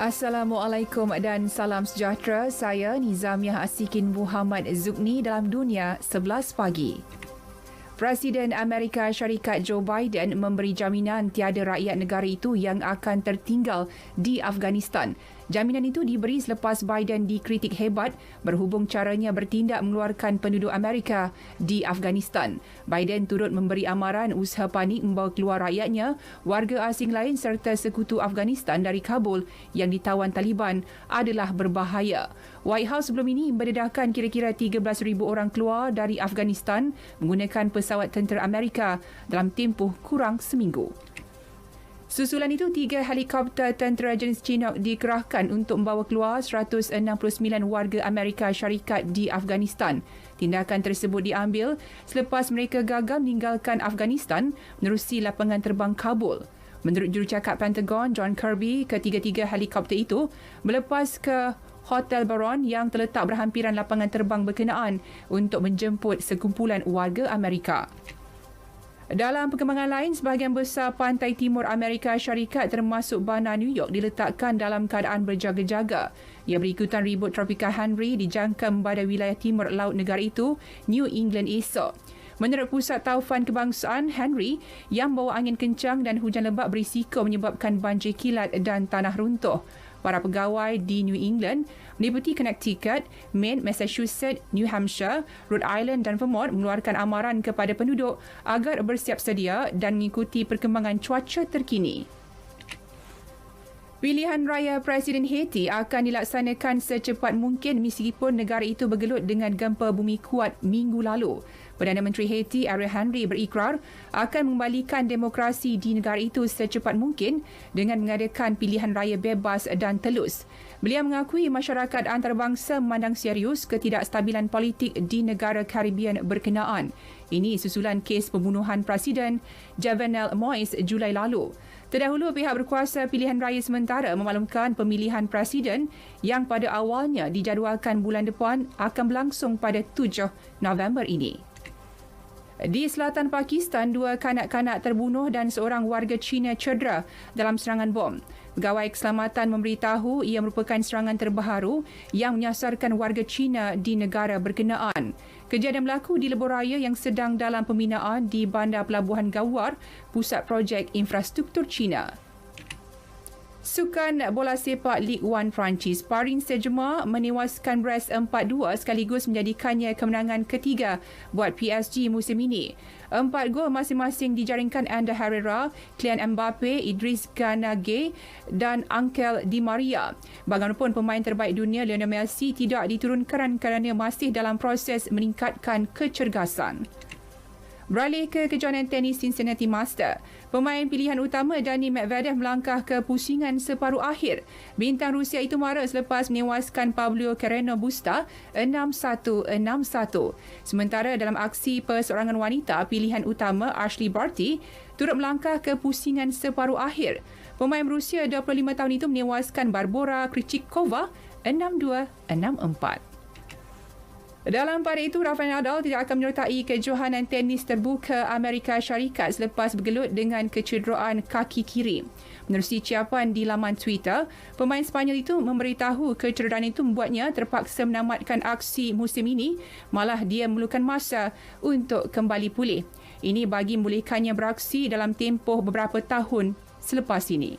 Assalamualaikum dan salam sejahtera. Saya Nizamiah Asikin Muhammad Zubni dalam Dunia 11 Pagi. Presiden Amerika Syarikat Joe Biden memberi jaminan tiada rakyat negara itu yang akan tertinggal di Afghanistan. Jaminan itu diberi selepas Biden dikritik hebat berhubung caranya bertindak mengeluarkan penduduk Amerika di Afghanistan. Biden turut memberi amaran usaha panik membawa keluar rakyatnya, warga asing lain serta sekutu Afghanistan dari Kabul yang ditawan Taliban adalah berbahaya. White House sebelum ini mendedahkan kira-kira 13,000 orang keluar dari Afghanistan menggunakan pesawat tentera Amerika dalam tempoh kurang seminggu. Susulan itu, 3 helikopter tentera jenis Chinook dikerahkan untuk membawa keluar 169 warga Amerika Syarikat di Afghanistan. Tindakan tersebut diambil selepas mereka gagal meninggalkan Afghanistan menerusi lapangan terbang Kabul. Menurut jurucakap Pentagon, John Kirby, ketiga-tiga helikopter itu melepas ke Hotel Baron yang terletak berhampiran lapangan terbang berkenaan untuk menjemput sekumpulan warga Amerika. Dalam perkembangan lain, sebahagian besar pantai timur Amerika Syarikat termasuk bandar New York diletakkan dalam keadaan berjaga-jaga. Ia berikutan ribut tropika Henry dijangka pada wilayah timur laut negara itu, New England esok. Menurut Pusat Taufan Kebangsaan, Henry yang bawa angin kencang dan hujan lebat berisiko menyebabkan banjir kilat dan tanah runtuh. Para pegawai di New England meliputi Connecticut, Maine, Massachusetts, New Hampshire, Rhode Island dan Vermont mengeluarkan amaran kepada penduduk agar bersiap sedia dan mengikuti perkembangan cuaca terkini. Pilihan raya Presiden Haiti akan dilaksanakan secepat mungkin meskipun negara itu bergelut dengan gempa bumi kuat minggu lalu. Perdana Menteri Haiti Ariel Henry berikrar akan mengembalikan demokrasi di negara itu secepat mungkin dengan mengadakan pilihan raya bebas dan telus. Beliau mengakui masyarakat antarabangsa memandang serius ketidakstabilan politik di negara Caribbean berkenaan. Ini susulan kes pembunuhan Presiden Jovenel Moïse Julai lalu. Terdahulu, pihak berkuasa pilihan raya sementara memaklumkan pemilihan presiden yang pada awalnya dijadualkan bulan depan akan berlangsung pada 7 November ini. Di selatan Pakistan, 2 kanak-kanak terbunuh dan seorang warga Cina cedera dalam serangan bom. Pegawai keselamatan memberitahu ia merupakan serangan terbaru yang menyasarkan warga Cina di negara berkenaan. Kejadian berlaku di lebuh raya yang sedang dalam pembinaan di Bandar Pelabuhan Gawar, pusat projek infrastruktur China. Sukan bola sepak Ligue 1 Perancis, Paris Saint-Germain menewaskan Brest 4-2 sekaligus menjadikannya kemenangan ketiga buat PSG musim ini. 4 gol masing-masing dijaringkan Ander Herrera, Kylian Mbappe, Idris Gana Gueye dan Angel Di Maria. Bagaimanapun pemain terbaik dunia Lionel Messi tidak diturunkan kerana masih dalam proses meningkatkan kecergasan. Beralih ke kejohanan tenis Cincinnati Master, pemain pilihan utama Dani Medvedev melangkah ke pusingan separuh akhir. Bintang Rusia itu marah selepas menewaskan Pablo Carreño Busta 6-1, 6-1. Sementara dalam aksi perseorangan wanita, pilihan utama Ashley Barty turut melangkah ke pusingan separuh akhir. Pemain Rusia 25 tahun itu menewaskan Barbora Krejcikova 6-2, 6-4. Dalam pada itu, Rafael Nadal tidak akan menyertai kejohanan tenis terbuka Amerika Syarikat selepas bergelut dengan kecederaan kaki kiri. Menerusi ucapan di laman Twitter, pemain Sepanyol itu memberitahu kecederaan itu membuatnya terpaksa menamatkan aksi musim ini, malah dia memerlukan masa untuk kembali pulih. Ini bagi membolehkannya beraksi dalam tempoh beberapa tahun selepas ini.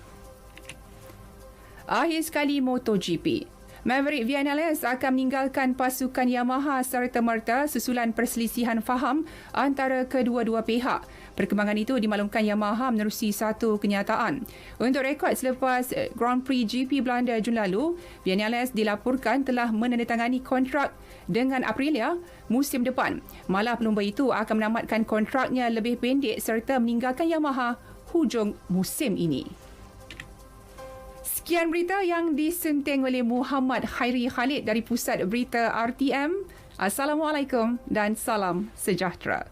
Akhir sekali MotoGP. Maverick Vinales akan meninggalkan pasukan Yamaha serta-merta susulan perselisihan faham antara kedua-dua pihak. Perkembangan itu dimaklumkan Yamaha menerusi satu kenyataan. Untuk rekod selepas Grand Prix GP Belanda Jun lalu, Vinales dilaporkan telah menandatangani kontrak dengan Aprilia musim depan. Malah pelumba itu akan menamatkan kontraknya lebih pendek serta meninggalkan Yamaha hujung musim ini. Sekian berita yang disunting oleh Muhammad Khairi Khalid dari Pusat Berita RTM. Assalamualaikum dan salam sejahtera.